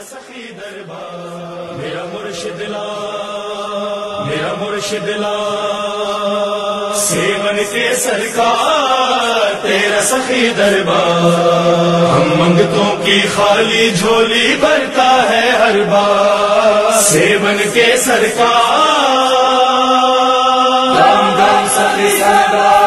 सखी दरबार, मेरा मुर्शिद ला, मेरा मुर्शिद ला, सेवन के सरकार तेरा सखी दरबार। हम मंगतों की खाली झोली भरता है हर बार, सेवन के सरकार। राम राम सखी सरकार।